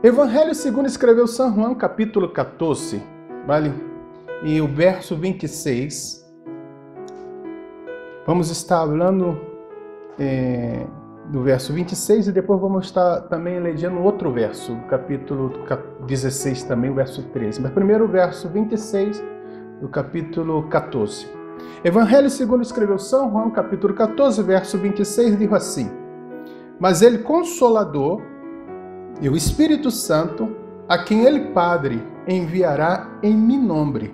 Evangelho segundo escreveu São João, capítulo 14, vale? E o verso 26. Vamos estar falando do verso 26 e depois vamos estar também lendo outro verso, capítulo 16 também, o verso 13. Mas primeiro o verso 26 do capítulo 14. Evangelho segundo escreveu São João, capítulo 14, verso 26, diz assim: Mas ele, Consolador, e o Espírito Santo, a quem ele, Padre, enviará em meu nome,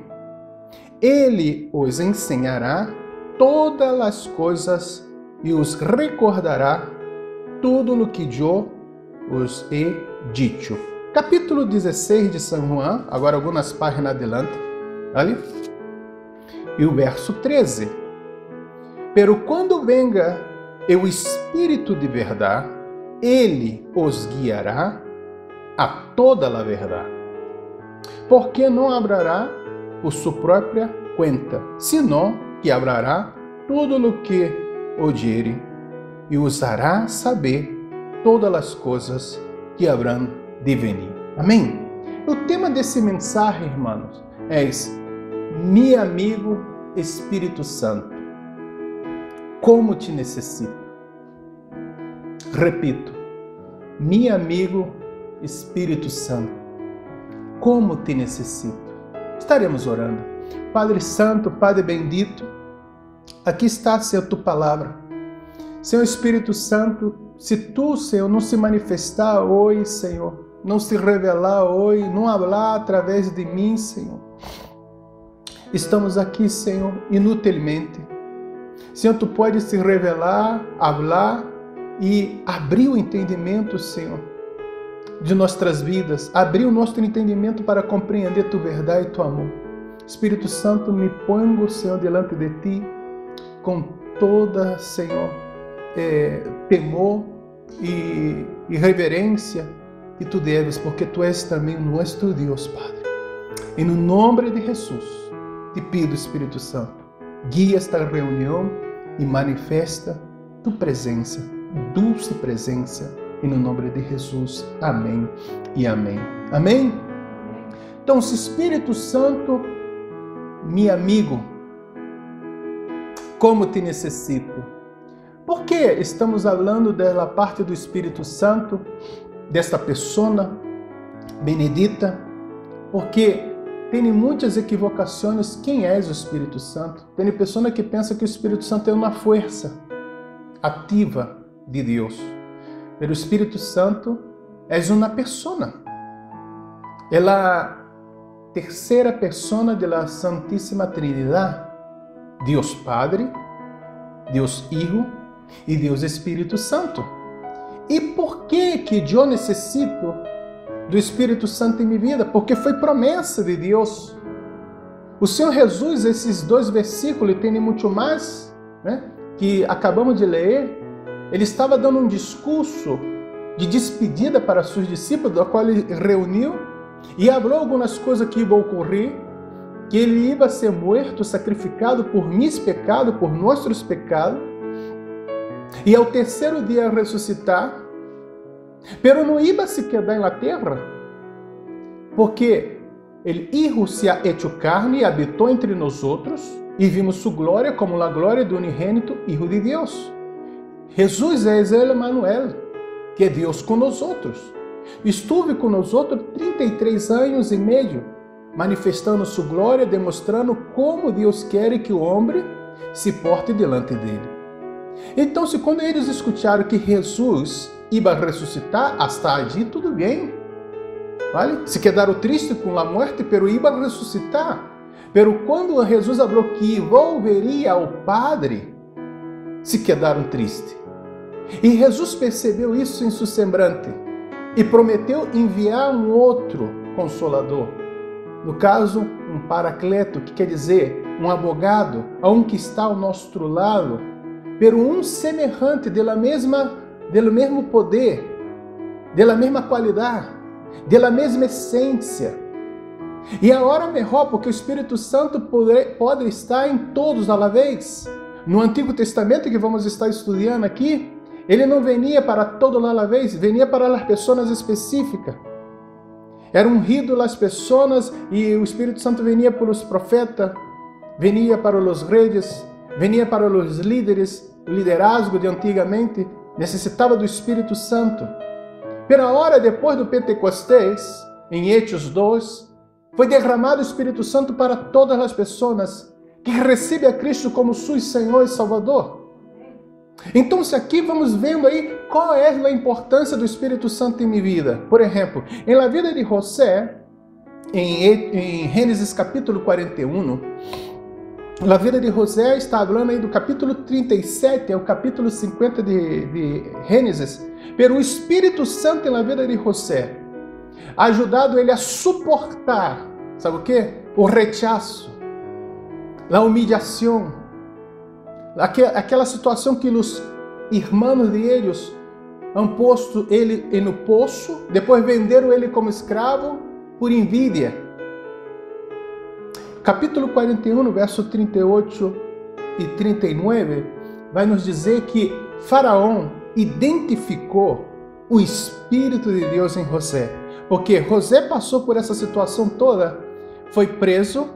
ele os ensinará todas as coisas e os recordará tudo o que eu os he dicho. Capítulo 16 de São João, agora algumas páginas adiante, vale? E o verso 13. Pero quando venga o Espírito de verdade, ele os guiará a toda a verdade, porque não hablará por sua própria conta, senão que hablará tudo o que oyere e os hará saber todas as coisas que haverão de venir. Amém? O tema desse mensagem, irmãos, é meu amigo Espírito Santo, como te necessito. Repito, meu amigo Espírito Santo, como te necessito. Estaremos orando. Padre Santo, Padre bendito, aqui está, Senhor, tua palavra. Senhor Espírito Santo, se tu, Senhor, não se manifestar hoje, Senhor, não se revelar hoje, não falar através de mim, Senhor, estamos aqui, Senhor, inutilmente. Senhor, tu pode se revelar, falar e abrir o entendimento, Senhor, de nossas vidas, abrir o nosso entendimento para compreender tua verdade e tu amor. Espírito Santo, me pongo, Senhor, delante de ti, com toda, Senhor, temor e reverência que tu deves, porque tu és também nosso Deus, Padre. E no nome de Jesus, te pido, Espírito Santo, guia esta reunião e manifesta tua presença, dulce presença, e no nome de Jesus. Amém e amém. Amém? Então, se Espírito Santo, meu amigo, como te necessito? Por que estamos falando da parte do Espírito Santo, desta pessoa benedita? Porque tem muitas equivocações. Quem é o Espírito Santo? Tem pessoa que pensa que o Espírito Santo é uma força ativa de Deus. Mas o Espírito Santo é uma pessoa. Ela terceira pessoa da Santíssima Trindade. Deus Padre, Deus Hijo e Deus Espírito Santo. E por que eu necessito do Espírito Santo em minha vida? Porque foi promessa de Deus. O Senhor Jesus, esses dois versículos, e tem muito mais, né, que acabamos de ler, ele estava dando um discurso de despedida para seus discípulos, do qual ele reuniu, e falou algumas coisas que iam ocorrer, que ele ia ser morto, sacrificado por meus pecados, por nossos pecados, e ao terceiro dia ressuscitar, pero não ia se quedar na terra, porque ele Hijo se ha hecho carne e habitou entre nós outros, e vimos sua glória como a glória do unigênito Hijo de Deus. Jesus é el Emmanuel, que é Deus com nós outros. Estuve com nós outros 33 anos e meio, manifestando sua glória, demonstrando como Deus quer que o homem se porte delante dele. Então, se quando eles escutaram que Jesus ia ressuscitar, hasta allí tudo bem, vale? Se quedaram tristes com a morte, pero ia ressuscitar. Pero quando Jesus falou que volveria ao Padre, se quedaram tristes. E Jesus percebeu isso em seu semblante e prometeu enviar um outro Consolador. No caso, um Paracleto, que quer dizer um advogado, um que está ao nosso lado, pero um semelhante do mesmo poder, da mesma qualidade, da mesma essência. E agora melhor, porque o Espírito Santo pode estar em todos à vez. No Antigo Testamento, que vamos estar estudando aqui, ele não venia para todos à vez, venia para as pessoas específicas. Era ungido as pessoas e o Espírito Santo venia para os profetas, venia para os reis, venia para os líderes, o liderazgo de antigamente necessitava do Espírito Santo. Pela hora depois do Pentecostés, em Hechos 2, foi derramado o Espírito Santo para todas as pessoas que recebem a Cristo como seu Senhor e Salvador. Então, se aqui vamos vendo aí qual é a importância do Espírito Santo em minha vida. Por exemplo, em la vida de José, em Gênesis capítulo 41, a vida de José está falando aí do capítulo 37 ao capítulo 50 de Gênesis. Pero o Espírito Santo em la vida de José ha ajudado ele a suportar, sabe o quê? O rechaço, a humilhação, aquela situação que os irmãos de eles han posto ele no poço, depois venderam ele como escravo por envidia. Capítulo 41, verso 38 e 39, vai nos dizer que Faraó identificou o Espírito de Deus em José, porque José passou por essa situação toda, foi preso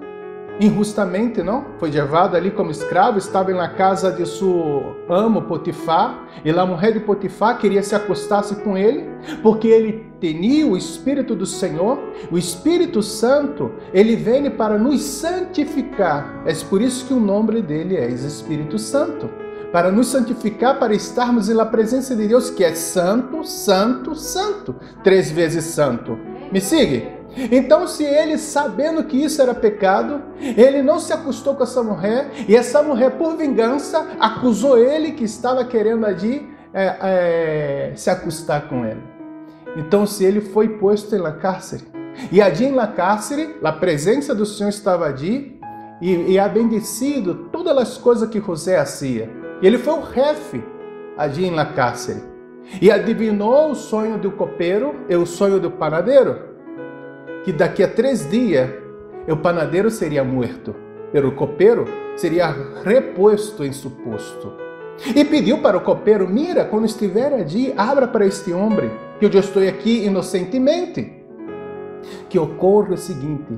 injustamente, não? Foi levado ali como escravo, estava na casa de seu amo Potifar, e a mulher de Potifar queria se acostar-se com ele, porque ele tinha o Espírito do Senhor. O Espírito Santo, ele vem para nos santificar. É por isso que o nome dele é Espírito Santo, para nos santificar, para estarmos na presença de Deus, que é santo, santo, santo, 3 vezes santo. Me siga? Então, se ele, sabendo que isso era pecado, ele não se acostou com essa mulher, e essa mulher, por vingança, acusou ele que estava querendo ali se acostar com ele. Então, se ele foi posto na cárcere, e ali na cárcere, a presença do Senhor estava ali, e ha bendecido todas as coisas que José fazia. Ele foi o chefe ali na cárcere, e adivinhou o sonho do copeiro e o sonho do panadeiro, que daqui a 3 dias o panadeiro seria morto, pero o copeiro seria reposto em seu posto. E pediu para o copeiro: mira, quando estiver ali, abra para este homem, que eu estou aqui inocentemente. Que ocorre o seguinte,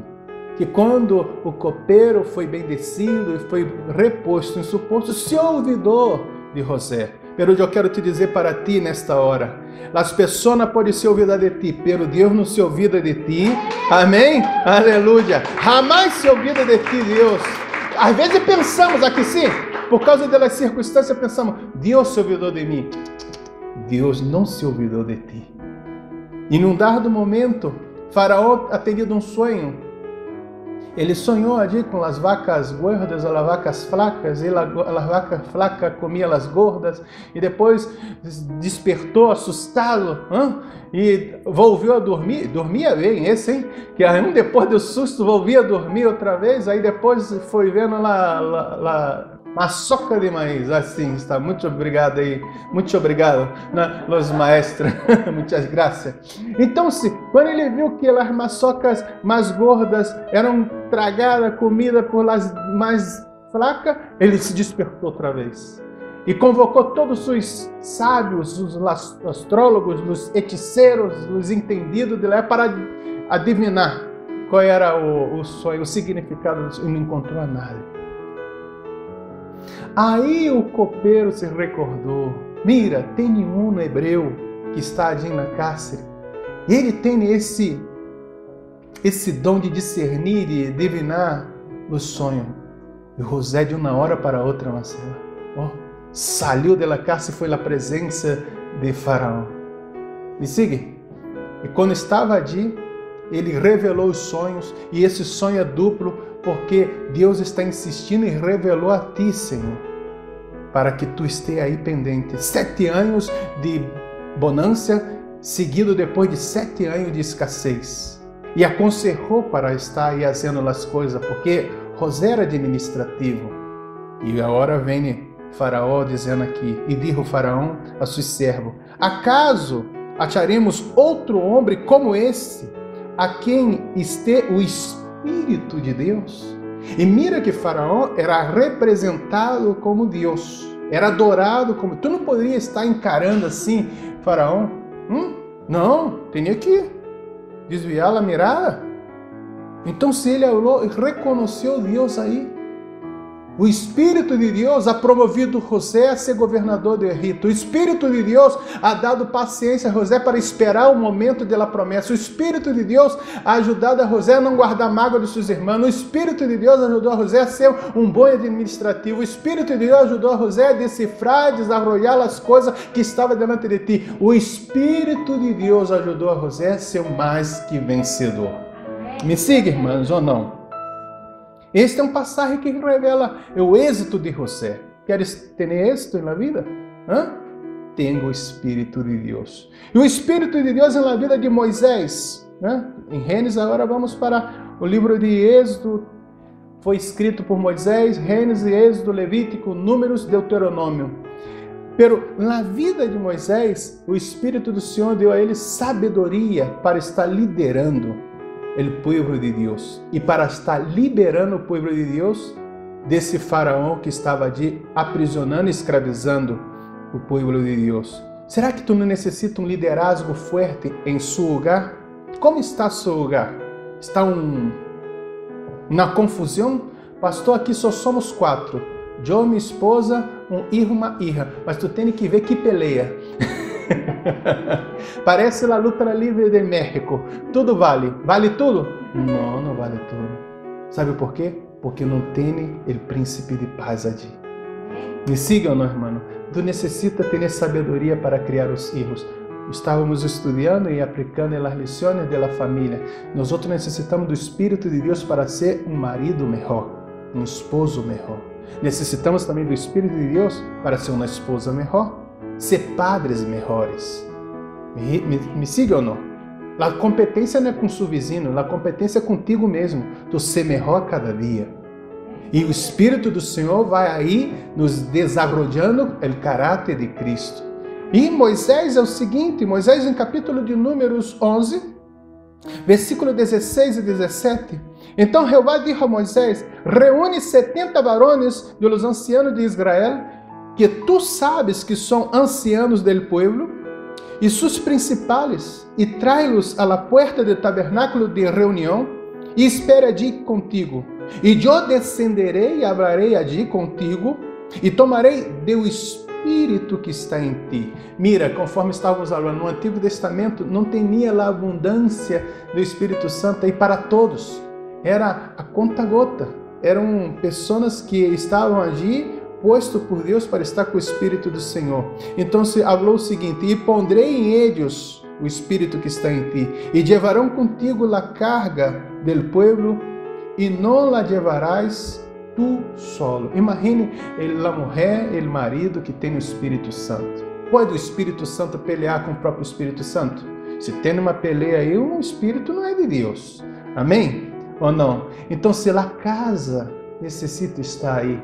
que quando o copeiro foi bendecido e foi reposto em seu posto, se olvidou de José. Pero eu quero te dizer para ti nesta hora, as pessoas podem se olvidar de ti, pero Deus não se olvida de ti. Amém? Aleluia. Jamais se olvida de ti, Deus. Às vezes pensamos aqui sim, por causa das circunstâncias, pensamos: Deus se olvidou de mim. Deus não se olvidou de ti. E num dado momento, Faraó ha tenido um sonho. Ele sonhou ali com as vacas gordas ou as vacas flacas, e as vacas flacas comiam as gordas, e depois despertou assustado, e volviu a dormir. Dormia bem esse, hein? Que aí, depois do susto, volvia a dormir outra vez, aí depois foi vendo lá maçoca de maíz, assim, está. Muito obrigado aí, muito obrigado, né, los maestros, muitas graças. Então, quando ele viu que as maçocas mais gordas eram tragadas, comida por as mais fracas, ele se despertou outra vez e convocou todos os sábios, os astrólogos, os hechiceiros, os entendidos de lá para adivinhar qual era o sonho, o significado, e não encontrou nada. Aí o copeiro se recordou: mira, tem um hebreu que está ali na cárcere, e ele tem esse dom de discernir, de adivinhar o sonho. E José, de uma hora para outra, Marcela, saiu da cárcere e foi à presença de Faraó. Me siga? E quando estava ali, ele revelou os sonhos, e esse sonho é duplo, porque Deus está insistindo e revelou a ti, Senhor, para que tu esteja aí pendente. 7 anos de bonança, seguido depois de 7 anos de escassez. E aconselhou para estar aí fazendo as coisas, porque José era administrativo. E agora vem Faraó dizendo aqui: e dijo Faraó a seu servo: acaso acharemos outro homem como este, a quem esteja o Espírito de Deus? E mira que Faraó era representado como Deus, era adorado como... Tu não poderia estar encarando assim, Faraó? Não, tinha que desviar a mirada. Então, se ele falou e reconheceu Deus aí, o Espírito de Deus ha promovido José a ser governador do Egito. O Espírito de Deus ha dado paciência a José para esperar o momento da promessa. O Espírito de Deus ha ajudado a José a não guardar mágoa dos seus irmãos. O Espírito de Deus ajudou a José a ser um bom administrativo. O Espírito de Deus ajudou a José a decifrar, desarrollar as coisas que estavam diante de ti. O Espírito de Deus ajudou a José a ser mais que vencedor. Me siga, irmãos, ou não? Este é um passagem que revela o êxito de José. Queres ter êxito na vida? Tenha o Espírito de Deus. E o Espírito de Deus na vida de Moisés. Em Gênesis, agora vamos para o livro de Êxodo. Foi escrito por Moisés, Gênesis, Êxodo, Levítico, Números, Deuteronômio. Pero na vida de Moisés, o Espírito do Senhor deu a ele sabedoria para estar liderando o povo de Deus e para estar liberando o povo de Deus desse faraó que estava ali aprisionando e escravizando o povo de Deus. Será que tu não necessita um liderazgo forte em seu lugar? Como está seu lugar? Está na confusão? Pastor, aqui só somos 4. Eu, minha esposa, um filho, uma hija. Mas tu tem que ver que peleia. Parece a luta livre de México. Tudo vale. Vale tudo? Não, não vale tudo. Sabe por quê? Porque não tem o príncipe de paz ali. Me siga ou não, irmão? Tu necessita ter sabedoria para criar os filhos. Estávamos estudando e aplicando as lições da família. Nós necessitamos do Espírito de Deus para ser um marido melhor, um esposo melhor. Necessitamos também do Espírito de Deus para ser uma esposa melhor, ser padres melhores. Me siga ou não? A competência não é com seu vizinho, a competência é contigo mesmo. Tu ser melhor cada dia. E o Espírito do Senhor vai aí nos desarrollando o caráter de Cristo. E Moisés é o seguinte, Moisés em capítulo de Números 11, versículo 16 e 17. Então Jeová disse a Moisés, reúne 70 varones de los ancianos de Israel, que tu sabes que são ancianos del pueblo, e seus principais, e trai-los a la puerta del tabernáculo de reunião, e espere allí contigo. E eu descenderei e hablarei allí contigo, e tomarei do Espírito que está em ti. Mira, conforme estávamos falando, no Antigo Testamento não tinha a abundância do Espírito Santo aí para todos. Era a conta-gota. Eram pessoas que estavam allí posto por Deus para estar com o Espírito do Senhor. Então se falou o seguinte, e pondrei em eles o Espírito que está em ti, e levarão contigo a carga del pueblo, e não la llevarás tu solo. Imagine a mulher, o marido que tem o Espírito Santo. Pode o Espírito Santo pelear com o próprio Espírito Santo? Se tem uma peleia aí, o Espírito não é de Deus. Amém? Ou não? Então se a casa necessita estar aí,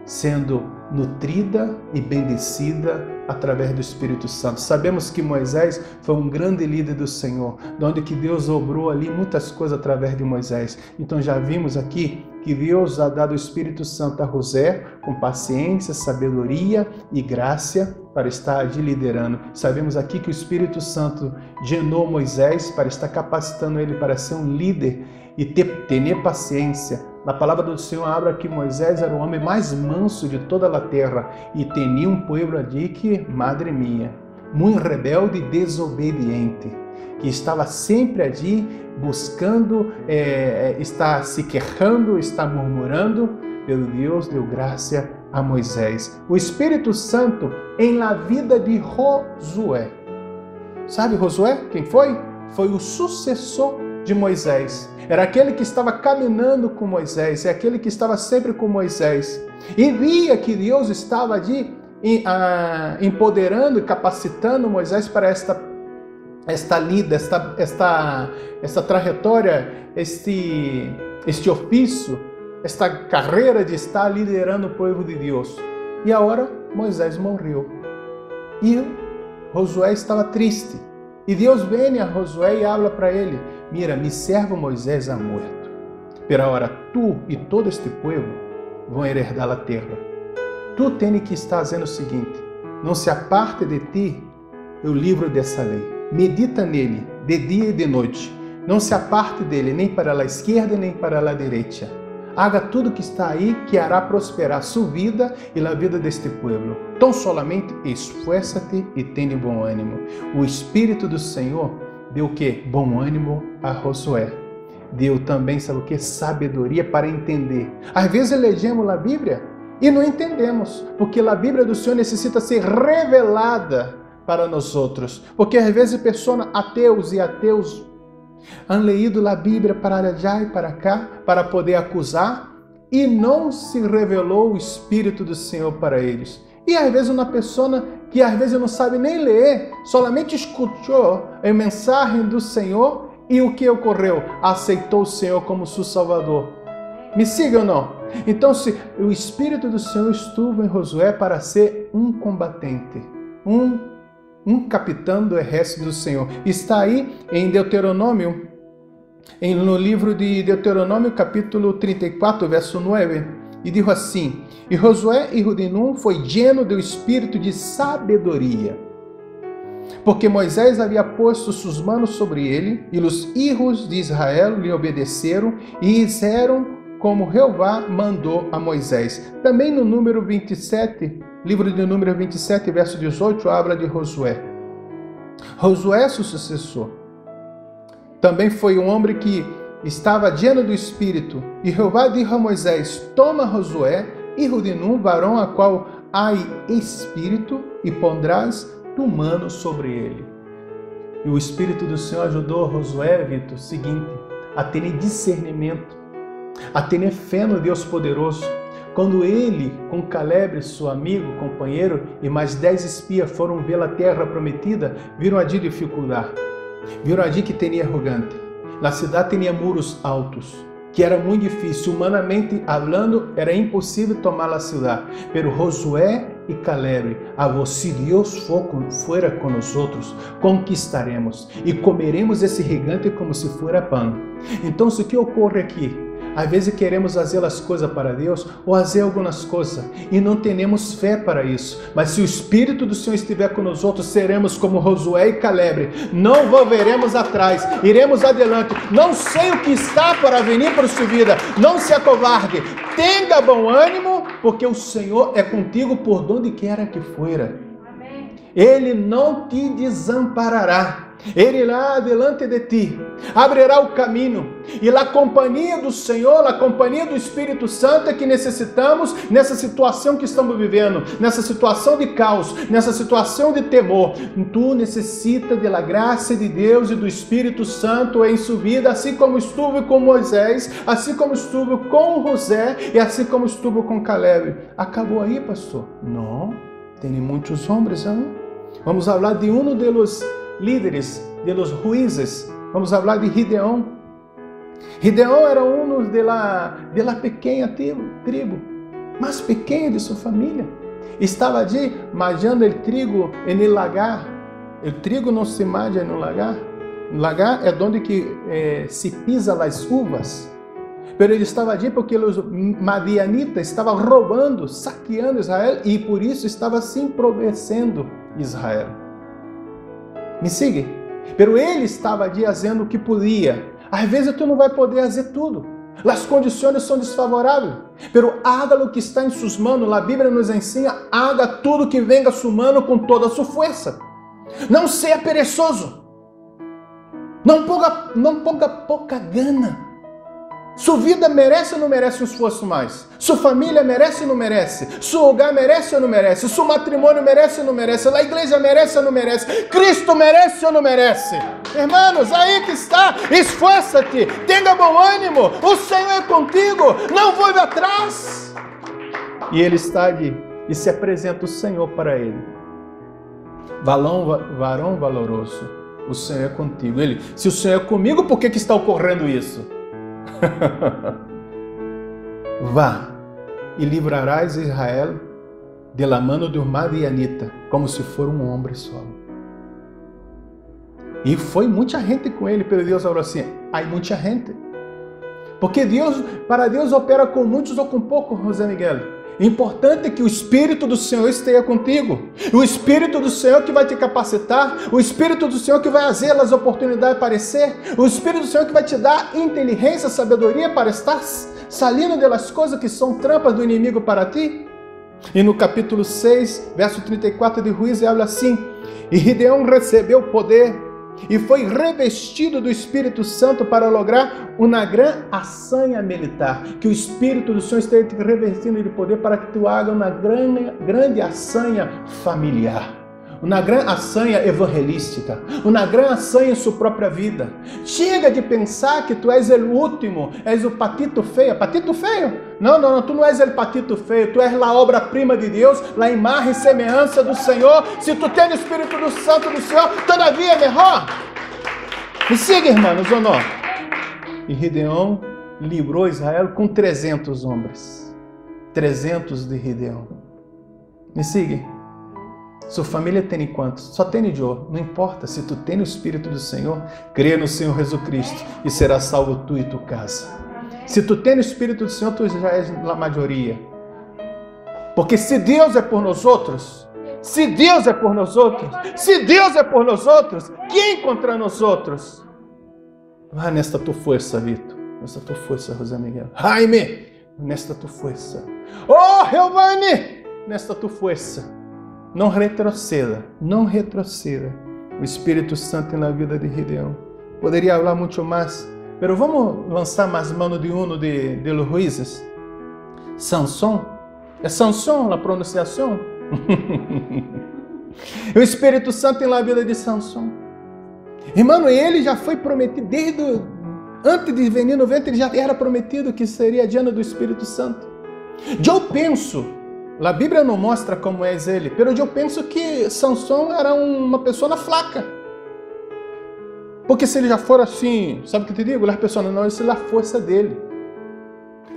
sendo nutrida e bendecida através do Espírito Santo. Sabemos que Moisés foi um grande líder do Senhor, onde que Deus obrou ali muitas coisas através de Moisés. Então já vimos aqui que Deus ha dado o Espírito Santo a José com paciência, sabedoria e graça para estar ali liderando. Sabemos aqui que o Espírito Santo genou Moisés para estar capacitando ele para ser um líder e ter paciência. Na palavra do Senhor habla que Moisés era o homem mais manso de toda a terra e tinha um povo ali que, madre minha, muito rebelde e desobediente, que estava sempre ali buscando, está se queixando, está murmurando, pelo Deus deu graça a Moisés. O Espírito Santo em la vida de Josué. Sabe Josué quem foi? Foi o sucessor de Moisés. Era aquele que estava caminhando com Moisés, é aquele que estava sempre com Moisés. E via que Deus estava ali empoderando e capacitando Moisés para esta lida, esta trajetória, este ofício, esta carreira de estar liderando o povo de Deus. E agora Moisés morreu. E Josué estava triste. E Deus vem a Josué e habla para ele, mira, mi servo Moisés ha muerto, pero ahora tu e todo este povo vão herdar a terra. Tu tens que estar fazendo o seguinte, não se aparte de ti o livro dessa lei, medita nele de dia e de noite, Não se aparte dele, nem para a esquerda, nem para a direita. Haga tudo que está aí, que hará prosperar sua vida e a vida deste povo. Tão solamente esfuerça-te e tenha bom ânimo. O Espírito do Senhor deu o quê? Bom ânimo a Josué. Deu também, sabe o quê? Sabedoria para entender. Às vezes elegemos a Bíblia e não entendemos, porque a Bíblia do Senhor necessita ser revelada para nós outros. Porque às vezes pessoas ateus e ateus han leído a Bíblia para allá e para cá, para poder acusar, e não se revelou o Espírito do Senhor para eles. E às vezes uma pessoa que às vezes não sabe nem ler, solamente escutou a mensagem do Senhor, e o que ocorreu? Aceitou o Senhor como seu Salvador. Me siga ou não? Então, se o Espírito do Senhor esteve em Josué para ser um combatente, um capitão do exército do Senhor. Está aí em Deuteronômio, no livro de Deuteronômio, capítulo 34, verso 9, e diz assim: E Josué, filho de Nun, foi lleno do espírito de sabedoria, porque Moisés havia posto suas mãos sobre ele, e os filhos de Israel lhe obedeceram e fizeram como Jeová mandou a Moisés. Também no número 27, livro de Número 27, verso 18, habla de Josué. Josué, seu sucessor, também foi um homem que estava lleno do Espírito. E Jeová disse a Moisés: Toma Josué, filho de Nun, varão a qual há Espírito, e pondrás tu mano sobre ele. E o Espírito do Senhor ajudou Josué, Vitor, seguinte, a ter discernimento, a ter fé no Deus poderoso. Quando ele, com Caleb, seu amigo, companheiro, e mais 10 espias foram ver a terra prometida, viram ali dificuldade. Viram ali que tinha arrogante. A cidade tinha muros altos, que era muito difícil. Humanamente falando, era impossível tomar a cidade. Pero Josué e Caleb, se Deus fuera com nós, conquistaremos e comeremos esse gigante como se fuera pão. Então, o que ocorre aqui? Às vezes queremos fazer as coisas para Deus ou fazer algumas coisas e não temos fé para isso. Mas se o Espírito do Senhor estiver com nós, seremos como Josué e Caleb. Não volveremos atrás, iremos adiante. Não sei o que está para vir para sua vida. Não se acovarde. Tenha bom ânimo, porque o Senhor é contigo por onde quer que fuera. Ele não te desamparará. Ele irá adiante de ti, abrirá o caminho, e a companhia do Senhor, a companhia do Espírito Santo é que necessitamos nessa situação que estamos vivendo, nessa situação de caos, nessa situação de temor. Tu necessitas da graça de Deus e do Espírito Santo em sua vida, assim como estuve com Moisés, assim como estuve com José e assim como estuve com Caleb. Acabou aí, pastor? Não, tem muitos homens, hein? Vamos falar de um dos líderes, de los juízes. Vamos falar de Gideão. Gideão era um de la pequena tribo, mais pequena de sua família. Estava ali majando o trigo em el lagar. O trigo não se maja no lagar. O lagar é onde que se pisa as uvas. Pero ele estava ali porque os madianitas estavam roubando, saqueando Israel e por isso estava se empobrecendo Israel. Me siga? Pero ele estava ali fazendo o que podia. Às vezes tu não vai poder fazer tudo. As condições são desfavoráveis. Pero haga o que está em suas mãos. A Bíblia nos ensina: haga tudo que venga a sua mão com toda a sua força. Não seja perezoso. Não ponga pouca gana. Sua vida merece ou não merece um esforço mais? Sua família merece ou não merece? Seu lugar merece ou não merece? Seu matrimônio merece ou não merece? A igreja merece ou não merece? Cristo merece ou não merece? Irmãos, aí que está. Esforça-te, tenha bom ânimo. O Senhor é contigo. Não volte atrás. E ele está ali e se apresenta o Senhor para ele. Varão valoroso, o Senhor é contigo. Ele, se o Senhor é comigo, por que está ocorrendo isso? Vá e livrarás Israel de la mano do madianita, como se for um homem só. E foi muita gente com ele, pero Deus falou assim: há muita gente. Porque para Deus opera com muitos ou com poucos, José Miguel. Importante é que o Espírito do Senhor esteja contigo. O Espírito do Senhor que vai te capacitar. O Espírito do Senhor que vai fazer as oportunidades aparecer. O Espírito do Senhor que vai te dar inteligência, sabedoria para estar salindo das coisas que são trampas do inimigo para ti. E no capítulo 6, verso 34 de Juízes, habla assim: e Gideão recebeu poder e foi revestido do Espírito Santo para lograr uma grande hazaña militar. Que o Espírito do Senhor esteja te revestindo de poder para que tu haga uma grande hazaña familiar, uma grande hazaña evangelística, uma grande hazaña em sua própria vida. Chega de pensar que tu és o último, és o patito feio. Patito feio? Não, tu não és o patito feio, tu és a obra-prima de Deus, a imagem e semelhança do Senhor. Se tu tens o Espírito do Santo do Senhor, todavia é melhor. Me siga, irmãos, ou não? E Gideão livrou Israel com 300 homens. 300 de Gideão. Me siga. Sua família tem quantos? Só tem de ouro. Não importa, se tu tem o Espírito do Senhor, crê no Senhor Jesus Cristo e será salvo tu e tua casa. Se tu tem o Espírito do Senhor, tu já és a maioria. Porque se Deus é por nós outros, se Deus é por nós outros, se Deus é por nós outros, quem contra nós outros? Vai nesta tua força, Vitor. Nesta tua força, José Miguel. Jaime, nesta tua força. Oh, Giovanni, nesta tua força. Não retroceda, não retroceda. O Espírito Santo na vida de Gideão. Poderia falar muito mais, mas vamos lançar mais mano de uno de los juízes. Sansão. É Sansão a pronunciação? O Espírito Santo na vida de Sansão. Irmão, ele já foi prometido desde antes de venir no ventre, ele já era prometido que seria diante do Espírito Santo. Eu penso, a Bíblia não mostra como é ele, mas eu penso que Sansão era uma pessoa flaca. Porque se ele já for assim, sabe o que te digo? As pessoas não, isso é a força dele.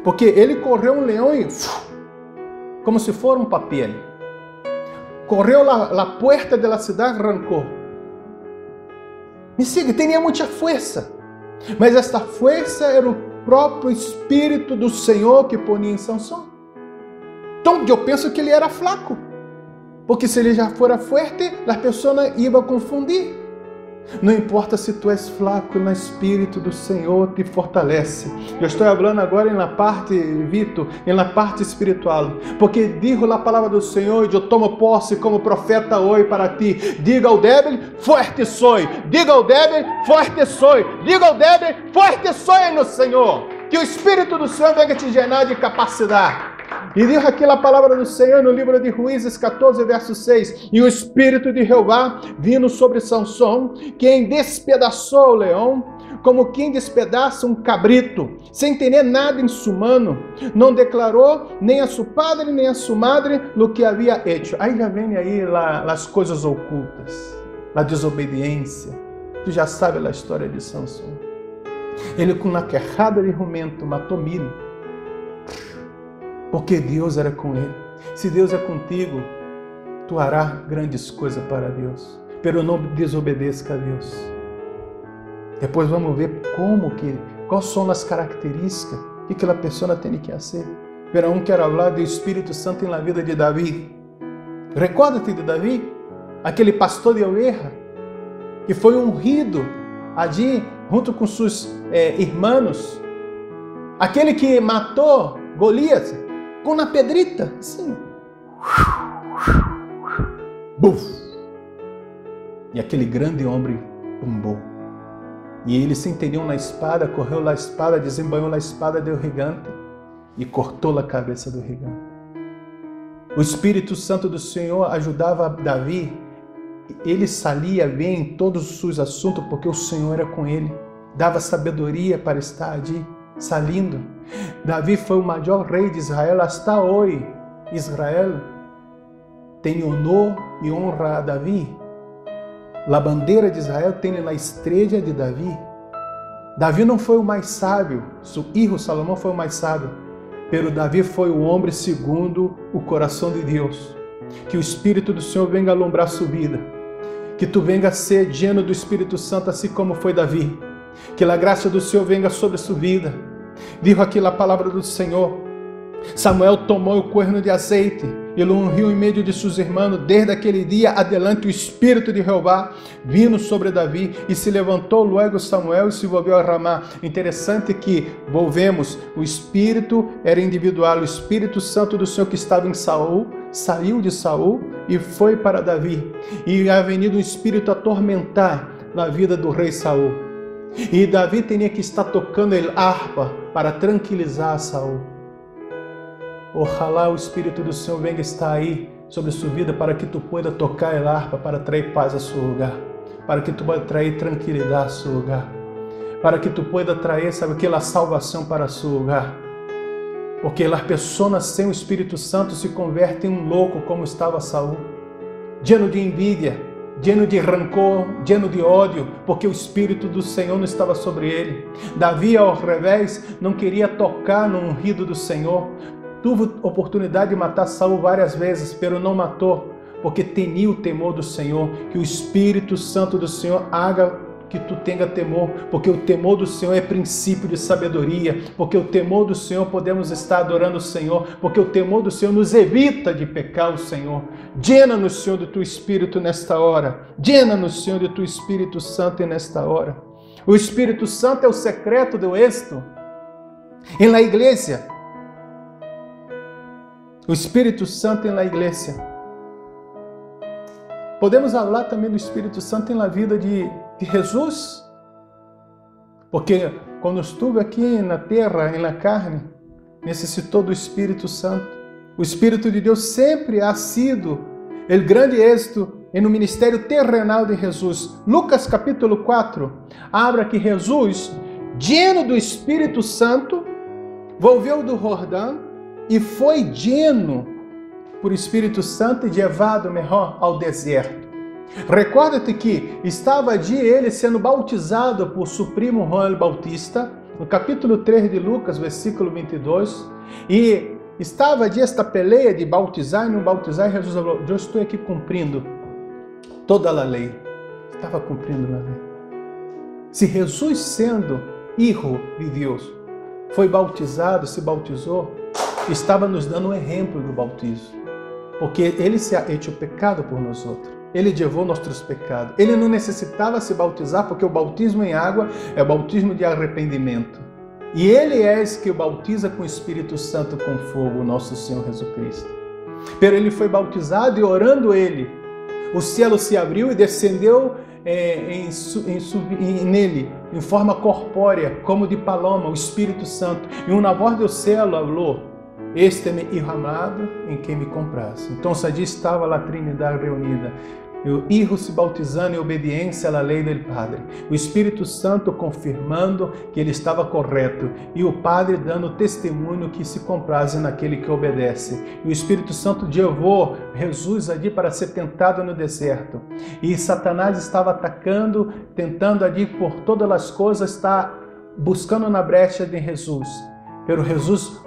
Porque ele correu um leão e como se fosse um papel. Correu a porta da cidade, arrancou. Me siga, tinha muita força. Mas esta força era o próprio Espírito do Senhor que ponia em Sansão. Então, eu penso que ele era flaco. Porque se ele já fora forte, as pessoas iam confundir. Não importa se tu és flaco, no Espírito do Senhor te fortalece. Eu estou falando agora na parte, Vitor, na parte espiritual. Porque digo a palavra do Senhor e eu tomo posse como profeta hoje para ti. Diga ao débil, forte sou. Diga ao débil, forte sou. Diga ao débil, forte sou no Senhor. Que o Espírito do Senhor venha te llenar de capacidade. E diz aqui a palavra do Senhor no livro de Juízes 14, verso 6. E o Espírito de Jeová vindo sobre Sansão, quem despedaçou o leão, como quem despedaça um cabrito, sem ter nada em sua mano. Não declarou nem a seu padre, nem a sua madre, o que havia hecho. Aí já vem aí as coisas ocultas, a desobediência. Tu já sabe a história de Sansão. Ele com uma querrada de jumento matou 1000. Porque Deus era com ele. Se Deus é contigo, tu harás grandes coisas para Deus. Pero não desobedeça a Deus. Depois vamos ver quais são as características que aquela pessoa tem que fazer. Pero quero falar do Espírito Santo na vida de Davi. Recorda-te de Davi, aquele pastor de ovelha, que foi ungido ali junto com seus irmãos. Aquele que matou Golias com uma pedrita, assim. Buf! E aquele grande homem tombou. E ele se entendeu na espada, correu na espada, desembanhou na espada do gigante e cortou a cabeça do gigante. O Espírito Santo do Senhor ajudava Davi. Ele salia bem em todos os seus assuntos, porque o Senhor era com ele. Dava sabedoria para estar ali, salindo. Davi foi o maior rei de Israel hasta hoje. Israel tem honor e honra a Davi. A bandeira de Israel tem na estrela de Davi. Davi não foi o mais sábio, seu filho Salomão foi o mais sábio, pero Davi foi o homem segundo o coração de Deus. Que o Espírito do Senhor venha alumbrar sua vida, que tu venha ser lleno do Espírito Santo, assim como foi Davi. Que a graça do Senhor venha sobre sua vida. Digo aqui a palavra do Senhor. Samuel tomou o cuerno de azeite e lo ungiu em meio de seus irmãos. Desde aquele dia adelante o Espírito de Jeová vino sobre Davi e se levantou luego Samuel e se volveu a Ramá. Interessante que volvemos, o Espírito era individual, o Espírito Santo do Senhor que estava em Saul, saiu de Saul e foi para Davi. E havia venido um espírito atormentar na vida do rei Saul. E Davi tinha que estar tocando a harpa para tranquilizar Saul. Ojalá o Espírito do Senhor venha estar aí sobre a sua vida para que tu pueda tocar a harpa para trazer paz a seu lugar, para que tu pueda trazer tranquilidade a seu lugar, para que tu pueda trazer, sabe o que, a salvação para seu lugar. Porque as pessoas sem o Espírito Santo se convertem em um louco como estava Saul, lleno de envidia, lleno de rancor, lleno de ódio, porque o Espírito do Senhor não estava sobre ele. Davi, ao revés, não queria tocar no ungido do Senhor. Teve oportunidade de matar Saul várias vezes, pero não matou, porque tinha o temor do Senhor. Que o Espírito Santo do Senhor haga que tu tenha temor, porque o temor do Senhor é princípio de sabedoria, porque o temor do Senhor podemos estar adorando o Senhor, porque o temor do Senhor nos evita de pecar o Senhor. Llena-nos, Senhor, do tu Espírito nesta hora. Llena-nos, Senhor, do tu Espírito Santo nesta hora. O Espírito Santo é o secreto do êxito em la igreja. O Espírito Santo na igreja. Podemos falar também do Espírito Santo na vida de Jesus, porque quando estive aqui na terra, na carne, necessitou do Espírito Santo. O Espírito de Deus sempre ha sido o grande êxito no ministério terrenal de Jesus. Lucas capítulo 4, abra que Jesus, lleno do Espírito Santo, volveu do Jordão e foi lleno por Espírito Santo e levado melhor ao deserto. Recorda-te que estava ali ele sendo bautizado por seu primo João Bautista, no capítulo 3 de Lucas, versículo 22, e estava ali esta peleia de bautizar e não bautizar, e Jesus falou, eu estou aqui cumprindo toda a lei. Estava cumprindo a lei. Se Jesus, sendo Filho de Deus, foi bautizado, se bautizou, estava nos dando um exemplo do batismo, porque ele se ha hecho pecado por nós outros. Ele levou nossos pecados. Ele não necessitava se bautizar, porque o bautismo em água é o bautismo de arrependimento. E ele é esse que o bautiza com o Espírito Santo com fogo, o nosso Senhor Jesus Cristo. Pero ele foi bautizado e orando ele, o céu se abriu e descendeu nele, em forma corpórea, como de paloma, o Espírito Santo. E uma voz do céu falou, este é meu Filho amado, em quem me comprazo. Então, ali estava a Trindade reunida. O Filho se bautizando em obediência à lei do Padre. O Espírito Santo confirmando que ele estava correto. E o Padre dando testemunho que se compraze naquele que obedece. E o Espírito Santo levou Jesus ali para ser tentado no deserto. E Satanás estava atacando, tentando ali por todas as coisas, estar buscando na brecha de Jesus. Pero Jesus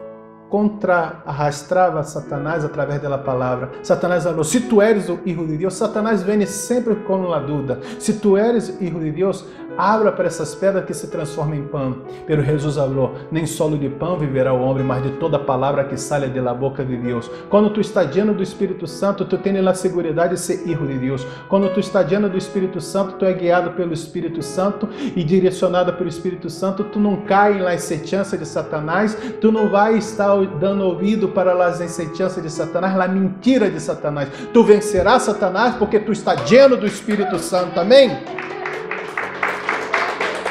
arrastrava Satanás através da palavra. Satanás falou, se tu eres o Filho de Deus, Satanás vem sempre com a dúvida. Se tu eres Filho de Deus, abra para essas pedras que se transformam em pão. Pero Jesus falou, nem solo de pão viverá o homem, mas de toda palavra que sai da boca de Deus. Quando tu está lleno do Espírito Santo, tu tens a segurança de ser Filho de Deus. Quando tu está lleno do Espírito Santo, tu é guiado pelo Espírito Santo e direcionado pelo Espírito Santo, tu não cai nas sentenças de Satanás, tu não vai estar dando ouvido para as sentenças de Satanás, a mentira de Satanás. Tu vencerás Satanás porque tu está lleno do Espírito Santo. Amém?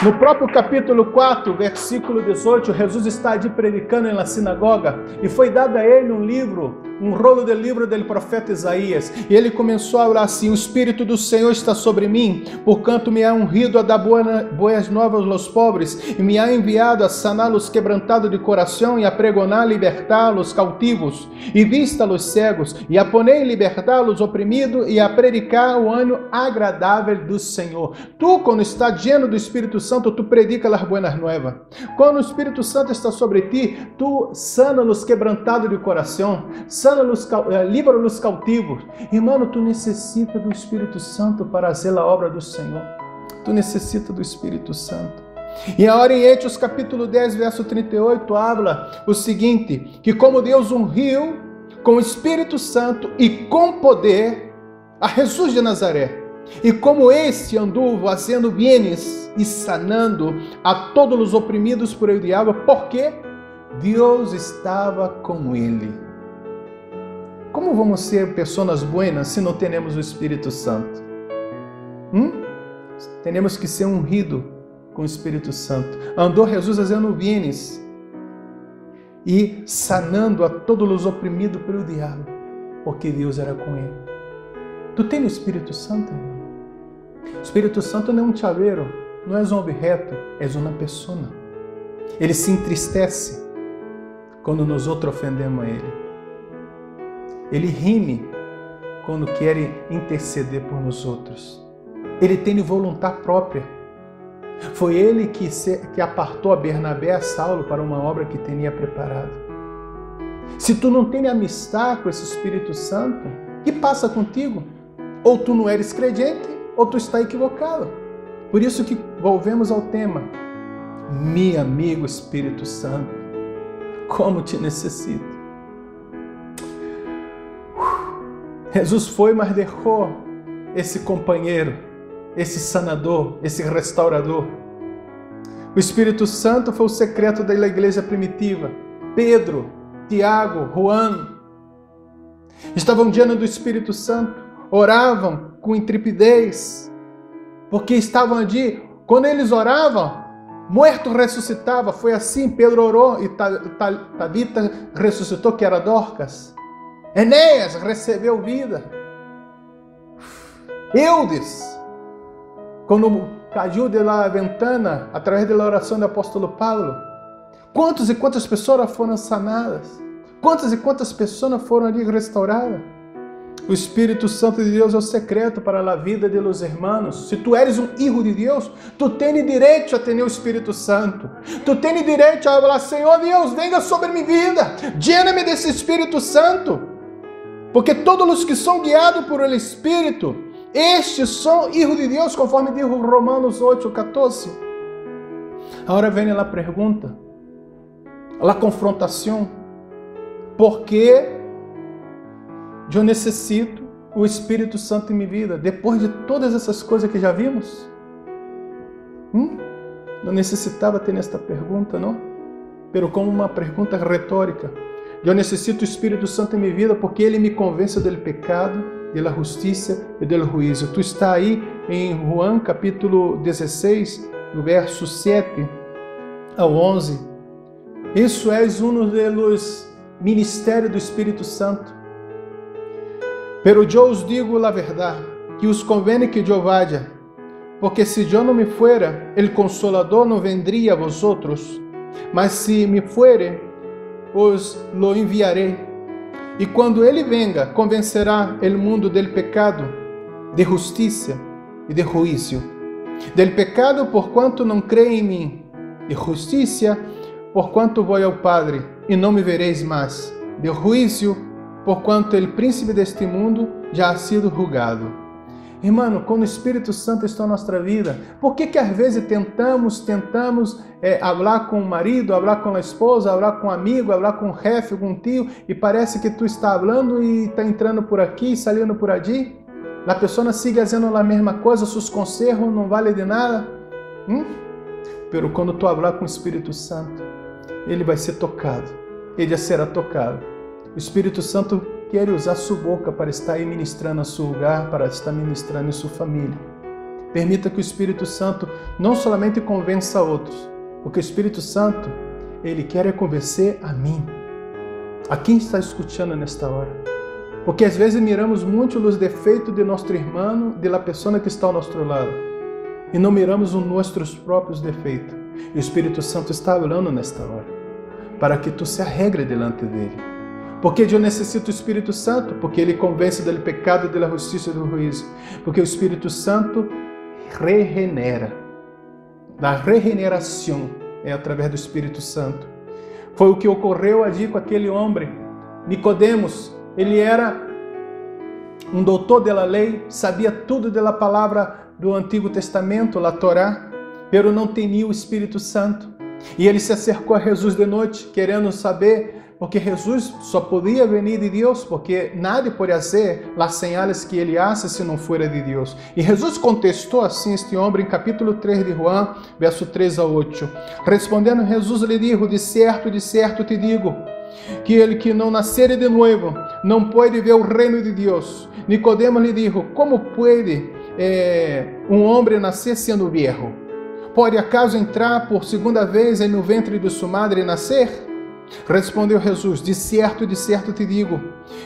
No próprio capítulo 4, versículo 18, Jesus está ali predicando na sinagoga e foi dado a ele um livro, um rolo de livro do profeta Isaías. E ele começou a falar assim, o Espírito do Senhor está sobre mim, porquanto me ha ungido a dar boas novas aos pobres, e me ha enviado a sanar os quebrantados de coração, e a pregonar, libertar os cautivos, e vista os cegos, e a poner em liberdade os oprimidos, e a predicar o ano agradável do Senhor. Tu, quando está lleno do Espírito Santo, tu predica as boas novas. Quando o Espírito Santo está sobre ti, tu sana os quebrantados de coração, livra os cautivos. Irmão, tu necessita do Espírito Santo para fazer a obra do Senhor. Tu necessita do Espírito Santo. E a Oriente, os capítulo 10, verso 38, habla o seguinte, que como Deus ungiu com o Espírito Santo e com poder a Jesus de Nazaré, e como este andou fazendo bienes e sanando a todos os oprimidos por el diabo, porque Deus estava com ele. Como vamos ser pessoas buenas se não temos o Espírito Santo? Temos que ser ungidos com o Espírito Santo. Andou Jesus fazendo bienes e sanando a todos os oprimidos pelo diabo, porque Deus era com ele. Tu tens o Espírito Santo, irmão? O Espírito Santo não é um chaveiro, não é um objeto, é uma pessoa. Ele se entristece quando nós outros ofendemos a ele. Ele rime quando quer interceder por nós outros. Ele tem vontade própria. Foi ele que apartou a Bernabé e a Saulo para uma obra que tinha preparado. Se tu não tem amistade com esse Espírito Santo, o que passa contigo? Ou tu não eres crente, ou tu está equivocado. Por isso que volvemos ao tema. Meu amigo Espírito Santo, como te necessito. Jesus foi, mas deixou esse companheiro, esse sanador, esse restaurador. O Espírito Santo foi o secreto da igreja primitiva. Pedro, Tiago, Juan estavam diante do Espírito Santo, oravam com intrepidez, porque estavam ali. Quando eles oravam, morto ressuscitava. Foi assim, Pedro orou e Tabita ressuscitou, que era Dorcas. Enéas recebeu vida. Eudes, quando caiu da ventana, através da oração do apóstolo Paulo, quantas e quantas pessoas foram sanadas? Quantas e quantas pessoas foram ali restauradas? O Espírito Santo de Deus é o secreto para a vida de los hermanos. Se tu eres um filho de Deus, tu tens direito a ter o Espírito Santo. Tu tens direito a falar, Senhor Deus, venga sobre minha vida, llena-me desse Espírito Santo. Porque todos os que são guiados por ele Espírito, estes são filhos de Deus, conforme diz Romanos 8:14. Agora vem a pergunta, a confrontação. Por que eu necessito o Espírito Santo em minha vida, depois de todas essas coisas que já vimos? Não necessitava ter esta pergunta, não? Pero como uma pergunta retórica. Eu necessito o Espírito Santo em minha vida porque ele me convence do pecado, da justiça e do juízo. Tu está aí em Juan capítulo 16, do verso 7 ao 11. Isso é um dos ministérios do Espírito Santo. Pero eu os digo a verdade, que os convém que eu vaya, porque se eu não me fuera, el Consolador não vendria a vosotros, mas se me fuere, os lo enviarei. E quando ele venga, convencerá el mundo del pecado, de justiça e de juízo. Del pecado, porquanto não crê em mim, de justiça, porquanto vou ao Padre, e não me vereis mais, de juízo, porquanto el príncipe deste mundo já ha sido julgado. Irmão, quando o Espírito Santo está em nossa vida, por que às vezes tentamos falar com o marido, falar com a esposa, falar com um amigo, falar com um chefe, com um tio, e parece que tu está falando e está entrando por aqui e saindo por ali? A pessoa sigue fazendo a mesma coisa, seus conselhos não valem de nada? Pero quando tu falar com o Espírito Santo, ele vai ser tocado, ele já será tocado. O Espírito Santo quer usar sua boca para estar aí ministrando a seu lugar, para estar ministrando em sua família. Permita que o Espírito Santo não somente convença outros, porque o Espírito Santo, ele quer convencer a mim. A quem está escutando nesta hora? Porque às vezes miramos muito os defeitos de nosso irmão, de la pessoa que está ao nosso lado, e não miramos os nossos próprios defeitos. E o Espírito Santo está falando nesta hora, para que tu se arregre delante dele. Porque eu necessito do Espírito Santo, porque ele convence do pecado, da justiça e do juízo. Porque o Espírito Santo regenera. A regeneração é através do Espírito Santo. Foi o que ocorreu ali com aquele homem, Nicodemos. Ele era um doutor da lei, sabia tudo da palavra do Antigo Testamento, a Torá. pero não tinha o Espírito Santo. E ele se acercou a Jesus de noite, querendo saber, porque Jesus só podia vir de Deus, porque nadie pode fazer as señales que ele hace se não for de Deus. E Jesus contestou assim este homem em capítulo 3 de Juan, verso 3 a 8. Respondendo, Jesus lhe dijo, de certo te digo, que ele que não nascer de novo, não pode ver o reino de Deus. Nicodemo lhe dijo, como pode um homem nascer sendo viejo? Pode acaso entrar por segunda vez no ventre de sua madre e nascer? Respondeu Jesus, de certo te digo,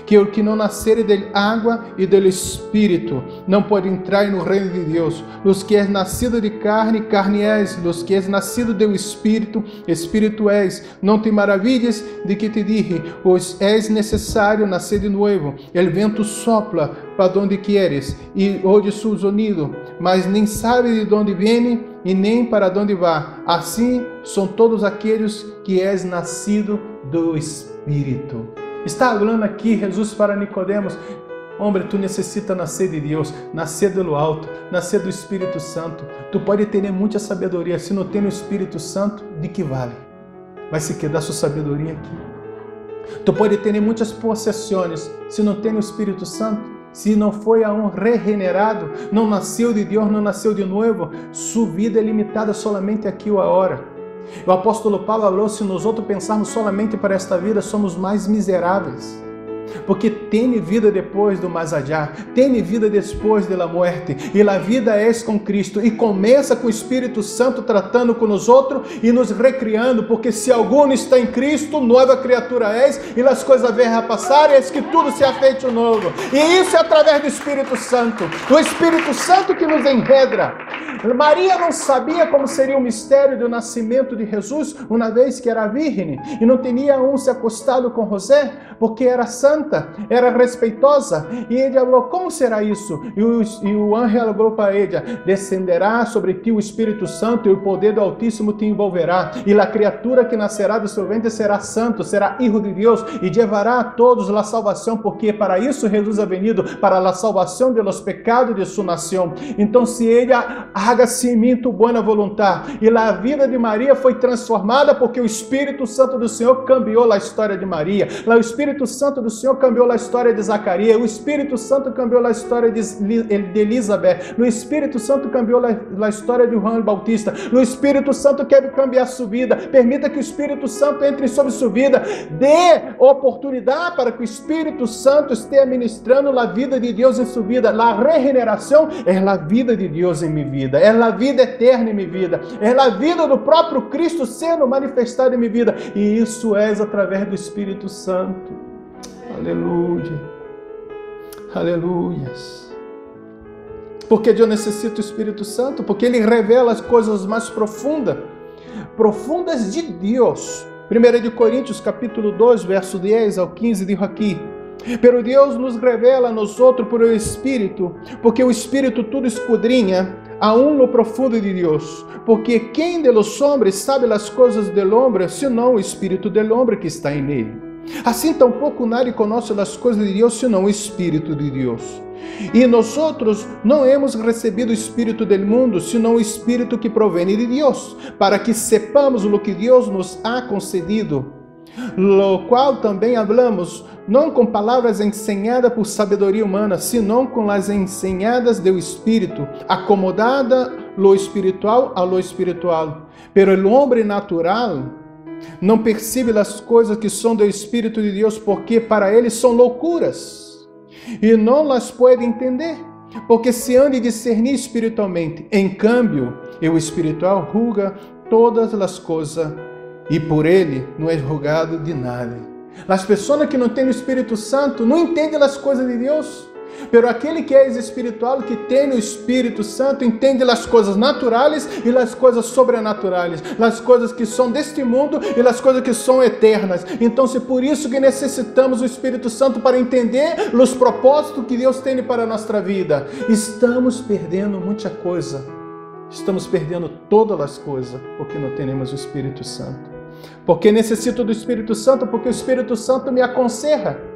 que o que não nascer de água e do Espírito não pode entrar no reino de Deus. Os que é nascido de carne, carne és, os que é nascido do Espírito, Espírito és. Não te maravilhes de que te dije, pois és necessário nascer de novo. El vento sopla para onde queres e ouve seu sonido, mas nem sabe de onde vem e nem para onde vá. Assim são todos aqueles que és nascido do Espírito. Está falando aqui Jesus para Nicodemos, homem, tu necessita nascer de Deus, nascer do alto, nascer do Espírito Santo. Tu pode ter muita sabedoria, se não tem o Espírito Santo, de que vale? Vai se quedar sua sabedoria aqui. Tu pode ter muitas possessões, se não tem o Espírito Santo, se não foi regenerado, não nasceu de Deus, não nasceu de novo, sua vida é limitada somente aqui ou agora. O apóstolo Paulo falou, se nós outros pensarmos somente para esta vida, somos mais miseráveis. Porque tem vida depois do mais allá, tem vida depois da morte, e a vida é com Cristo, e começa com o Espírito Santo tratando com nós outros e nos recriando, porque se algum está em Cristo, nova criatura és, e as coisas velhas a passar, eis que tudo se ha feito novo. E isso é através do Espírito Santo, o Espírito Santo que nos enredra. Maria não sabia como seria o mistério do nascimento de Jesus, uma vez que era virgem, e não tinha se acostado com José, porque era santa, era respeitosa, e ele falou, como será isso? E o anjo falou para ela, descenderá sobre ti o Espírito Santo, e o poder do Altíssimo te envolverá, e a criatura que nascerá do seu ventre será santo, será filho de Deus, e levará a todos a salvação, porque para isso Jesus é venido, para a salvação de los pecados de sua nação. Então se ela haga-se em mim tu boa vontade, e a vida de Maria foi transformada, porque o Espírito Santo do Senhor cambiou a história de Maria, o Espírito Santo do Senhor cambiou a história de Zacarias, o Espírito Santo cambiou a história de Elizabeth, o Espírito Santo cambiou a história de João Bautista, o Espírito Santo quer cambiar sua vida. Permita que o Espírito Santo entre sobre sua vida, dê oportunidade para que o Espírito Santo esteja ministrando a vida de Deus em sua vida. A regeneração é a vida de Deus em minha vida, é a vida eterna em minha vida, é a vida do próprio Cristo sendo manifestado em minha vida, e isso é através do Espírito Santo. Aleluia, aleluias. Porque eu necessito do Espírito Santo, porque ele revela as coisas mais profundas de Deus. 1 de Coríntios, capítulo 2, verso 10 ao 15, diz aqui, pero Deus nos revela a nós outros por o Espírito, porque o Espírito tudo escudrinha, aún no profundo de Deus, porque quem de los hombres sabe as coisas del hombre, senão o Espírito del hombre que está em ele. Assim tampouco nadie conhece as coisas de Deus, senão o Espírito de Deus. E nós outros não hemos recebido o Espírito del mundo, senão o Espírito que provém de Deus, para que sepamos o que Deus nos ha concedido, lo qual também hablamos, não com palavras ensinadas por sabedoria humana, senão com as ensinadas do Espírito, acomodada lo espiritual a lo espiritual. Pero el hombre natural não percebe as coisas que são do Espírito de Deus, porque para ele são loucuras, e não las pode entender, porque se han de discernir espiritualmente. Em câmbio, o espiritual julga todas as coisas, e por ele não é julgado de nada. As pessoas que não têm o Espírito Santo não entendem as coisas de Deus. Pero aquele que é espiritual, que tem o Espírito Santo, entende as coisas naturais e as coisas sobrenaturais, as coisas que são deste mundo e as coisas que são eternas. Então, é por isso que necessitamos o Espírito Santo para entender os propósitos que Deus tem para a nossa vida. Estamos perdendo muita coisa, estamos perdendo todas as coisas, porque não temos o Espírito Santo. Porque necessito do Espírito Santo, porque o Espírito Santo me aconselha.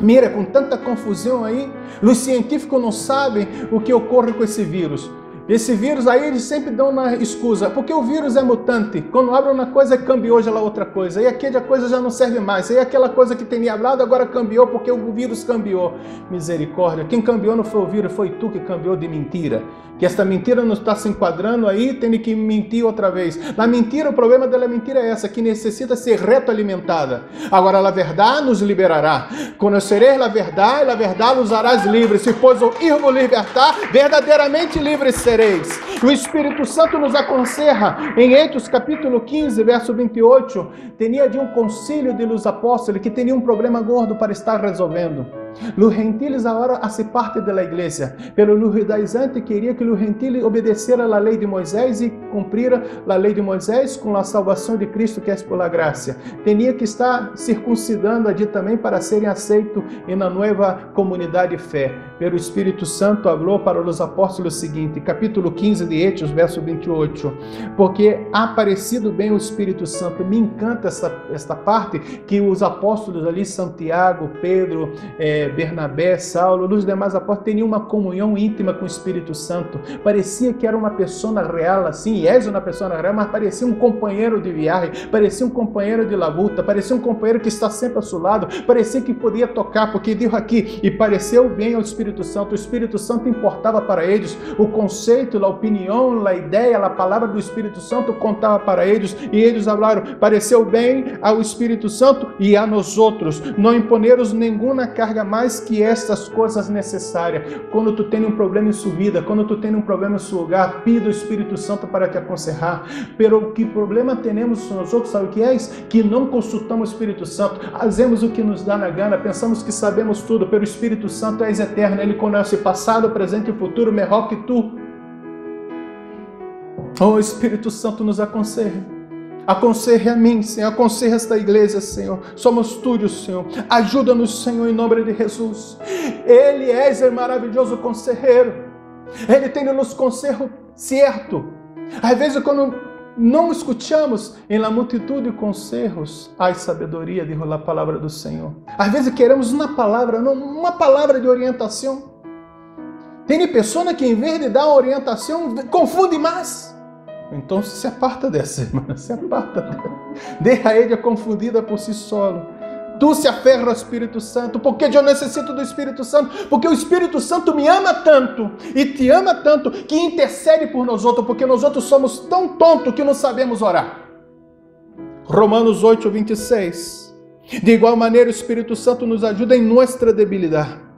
Mira, com tanta confusão aí, os científicos não sabem o que ocorre com esse vírus. Esse vírus aí, eles sempre dão na escusa, porque o vírus é mutante. Quando abre uma coisa, cambiou já lá outra coisa. E aqui a coisa já não serve mais. E aquela coisa que tinha hablado agora cambiou, porque o vírus cambiou. Misericórdia. Quem cambiou não foi o vírus, foi tu que cambiou de mentira. Que esta mentira não está se enquadrando aí, tem que mentir outra vez. Na mentira, o problema da mentira é essa, que necessita ser retroalimentada. Agora, a verdade nos liberará. Conhecereis a verdade os harás livres. Se pois o ir vos libertar, verdadeiramente livres sereis. O Espírito Santo nos aconselha em Hechos capítulo 15, verso 28. Tinha de um concílio de los apóstolos que tinha um problema gordo para estar resolvendo. Los gentiles agora hace parte da igreja, pero los judaizantes queria que los gentiles obedecieran a lei de Moisés e cumpriram a lei de Moisés com a salvação de Cristo, que é por la graça. Tinha que estar circuncidando allí também para serem aceitos na nova comunidade de fé. Pero o Espírito Santo falou para os apóstolos o seguinte, capítulo 15 de Hechos, verso 28, porque ha aparecido bem o Espírito Santo. Me encanta esta parte que os apóstolos ali, Santiago, Pedro, Bernabé, Saulo, os demais apóstolos tinham uma comunhão íntima com o Espírito Santo. Parecia que era uma pessoa real, assim, és uma pessoa real, mas parecia um companheiro de viagem, parecia um companheiro de labuta, parecia um companheiro que está sempre ao seu lado, parecia que podia tocar, porque diz aqui, e pareceu bem ao Espírito Santo. O Espírito Santo importava para eles, o conceito, a opinião, a ideia, a palavra do Espírito Santo contava para eles, e eles falaram, pareceu bem ao Espírito Santo e a nós outros, não imponeros nenhuma carga mais que estas coisas necessárias. Quando tu tem um problema em sua vida, quando tu tem um problema em seu lugar, pida o Espírito Santo para te aconselhar. Pero que problema temos nós outros, sabe o que é? Que não consultamos o Espírito Santo, fazemos o que nos dá na gana, pensamos que sabemos tudo, pero o Espírito Santo é eterno, ele conhece passado, presente e futuro melhor que tu. Oh, Espírito Santo nos aconselha. Aconselhe a mim, Senhor, aconselhe esta igreja, Senhor. Somos tuyos, Senhor. Ajuda-nos, Senhor, em nome de Jesus. Ele é o maravilhoso conselheiro. Ele tem nos conselho certo. Às vezes, quando não escutamos em la multitud de conselhos, há sabedoria, diz a palavra do Senhor. Às vezes queremos uma palavra de orientação. Tem pessoa que, em vez de dar orientação, confunde mais. Então se aparta dessa, irmã, se aparta dela. Deixa ele confundida por si solo. Tu se aferra ao Espírito Santo. Porque eu necessito do Espírito Santo? Porque o Espírito Santo me ama tanto e te ama tanto que intercede por nós outros, porque nós outros somos tão tontos que não sabemos orar. Romanos 8, 26. De igual maneira o Espírito Santo nos ajuda em nossa debilidade.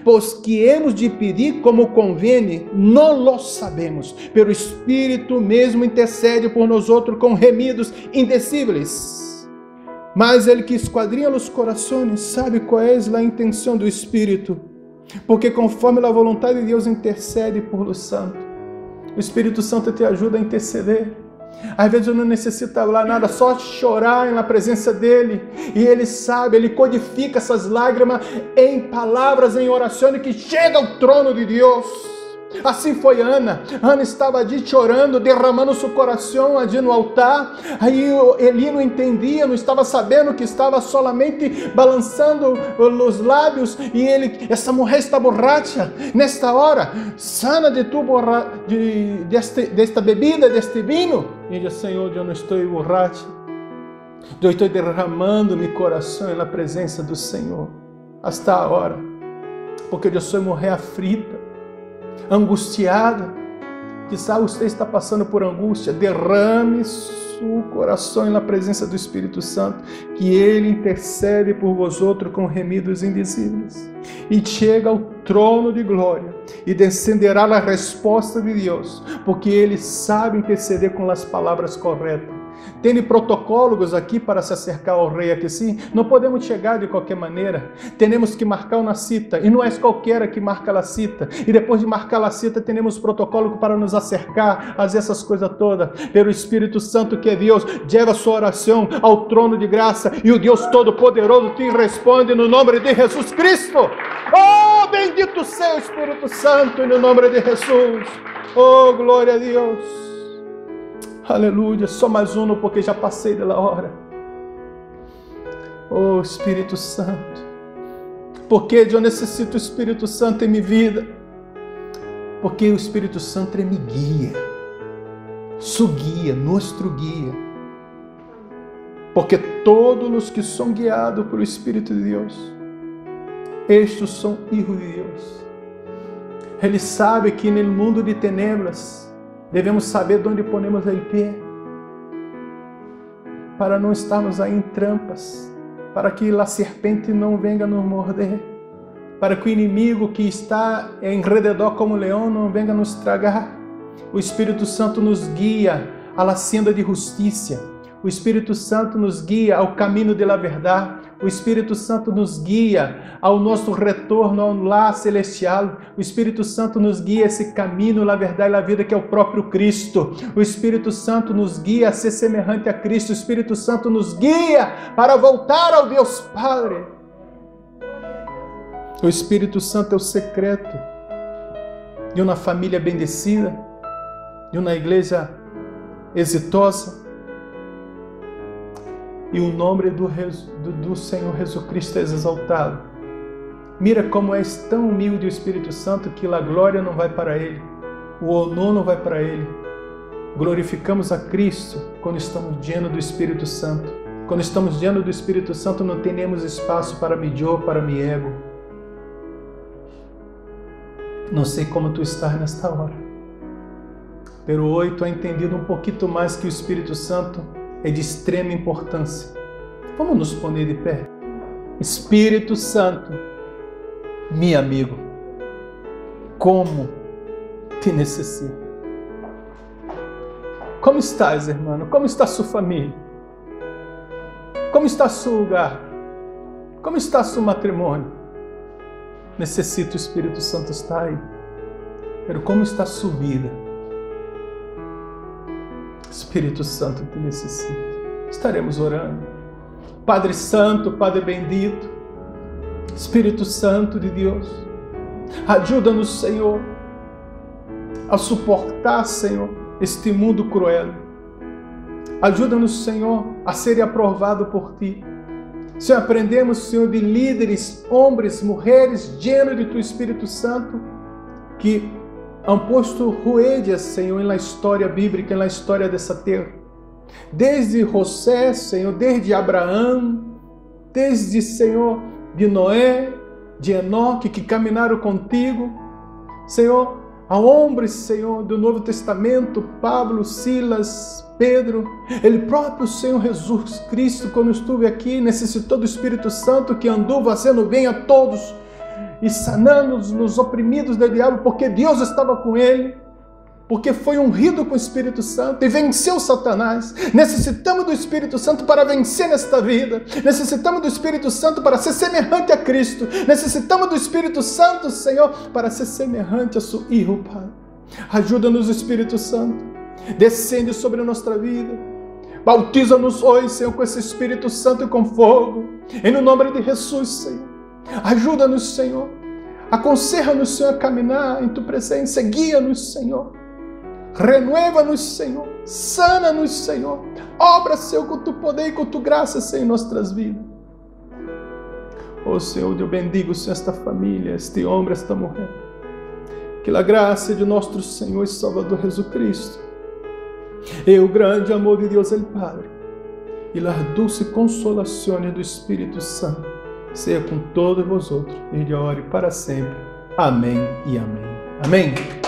Pois que hemos de pedir como convém, não lo sabemos, pero o Espírito mesmo intercede por nós outros com gemidos indecíveis. Mas ele que esquadrinha os corações sabe qual é a intenção do Espírito, porque conforme a vontade de Deus intercede por los santos. O Espírito Santo te ajuda a interceder. Às vezes eu não necessito falar nada, só chorar na presença dele. E ele sabe, ele codifica essas lágrimas em palavras, em oração, que chega ao trono de Deus. Assim foi Ana. Ana estava ali chorando, derramando seu coração ali no altar. Aí Eli não entendia, não estava sabendo que estava solamente balançando os lábios. E essa mulher está borracha. Nesta hora, sana de tu desta bebida, deste vinho. E ele disse, Senhor, eu não estou borracha. Eu estou derramando meu coração na presença do Senhor. Hasta a hora. Porque eu sou mulher aflita, angustiada. Quizá você está passando por angústia. Derrame seu coração na presença do Espírito Santo, que ele intercede por vós outros com gemidos indizíveis. E chega ao trono de glória e descenderá a resposta de Deus, porque ele sabe interceder com as palavras corretas. Tem protocolos aqui para se acercar ao rei aqui sim. Não podemos chegar de qualquer maneira. Temos que marcar uma cita. E não é qualquer que marca a cita. E depois de marcar a cita, temos protocolo para nos acercar a essas coisas todas. Pelo Espírito Santo que é Deus, leva sua oração ao trono de graça. E o Deus Todo-Poderoso te responde no nome de Jesus Cristo. Oh, bendito seja o Espírito Santo no nome de Jesus. Oh, glória a Deus. Aleluia, só mais um, porque já passei da hora. Oh, Espírito Santo, porque eu necessito do Espírito Santo em minha vida. Porque o Espírito Santo me guia, su guia, nosso guia. Porque todos os que são guiados pelo Espírito de Deus, estes são filhos de Deus. Ele sabe que no mundo de tenebras devemos saber onde ponemos o pé, para não estarmos aí em trampas, para que a serpente não venha nos morder, para que o inimigo que está em redor como leão não venha nos tragar. O Espírito Santo nos guia à la senda de justiça. O Espírito Santo nos guia ao caminho da verdade. O Espírito Santo nos guia ao nosso retorno ao lar celestial. O Espírito Santo nos guia a esse caminho, a verdade e a vida que é o próprio Cristo. O Espírito Santo nos guia a ser semelhante a Cristo. O Espírito Santo nos guia para voltar ao Deus Padre. O Espírito Santo é o secreto de uma família bendecida, de uma igreja exitosa. E o nome do Senhor Jesus Cristo é exaltado. Mira como é tão humilde o Espírito Santo que a glória não vai para Ele, o honor não vai para Ele. Glorificamos a Cristo quando estamos llenos do Espírito Santo. Quando estamos llenos do Espírito Santo, não temos espaço para mi eu, para mi ego. Não sei como tu estás nesta hora, pero hoje tu has entendido um pouquinho mais que o Espírito Santo é de extrema importância. Vamos nos pôr de pé. Espírito Santo, meu amigo, como te necessito. Como estás, irmão? Como está sua família? Como está seu lugar? Como está seu matrimônio? Necessito o Espírito Santo estar aí. Pero como está sua vida? Espírito Santo te necessita. Estaremos orando. Padre Santo, Padre bendito, Espírito Santo de Deus, ajuda-nos, Senhor, a suportar, Senhor, este mundo cruel. Ajuda-nos, Senhor, a ser aprovado por Ti. Senhor, aprendemos, Senhor, de líderes, homens, mulheres, llenos de Tu Espírito Santo, que han posto ruedas, Senhor, na história bíblica, na história dessa terra. Desde José, Senhor, desde Abraão, desde, Senhor, de Noé, de Enoque, que caminharam contigo. Senhor, a homens, Senhor, do Novo Testamento, Pablo, Silas, Pedro, ele próprio Senhor Jesus Cristo, quando estuve aqui, necessitou do Espírito Santo que andou fazendo bem a todos e sanando nos oprimidos do diabo, porque Deus estava com ele, porque foi ungido com o Espírito Santo e venceu Satanás. Necessitamos do Espírito Santo para vencer nesta vida. Necessitamos do Espírito Santo para ser semelhante a Cristo. Necessitamos do Espírito Santo, Senhor, para ser semelhante a seu Filho, Pai. Ajuda-nos, Espírito Santo. Descende sobre a nossa vida. Bautiza-nos hoje, Senhor, com esse Espírito Santo e com fogo. Em nome de Jesus, Senhor. Ajuda-nos, Senhor. Aconselha-nos, Senhor, a caminhar em Tua presença. Guia-nos, Senhor. Renueva-nos, Senhor. Sana-nos, Senhor. Obra, Senhor, com Tu poder e com Tu graça, Senhor, em nossas vidas. Oh, Senhor, eu bendigo, Senhor, esta família, este homem, esta mulher. Que a graça de nosso Senhor e Salvador Jesus Cristo e o grande amor de Deus, o Padre, e a dulce consolação do Espírito Santo seja com todos vosotros, e de agora e para sempre. Amém e amém. Amém.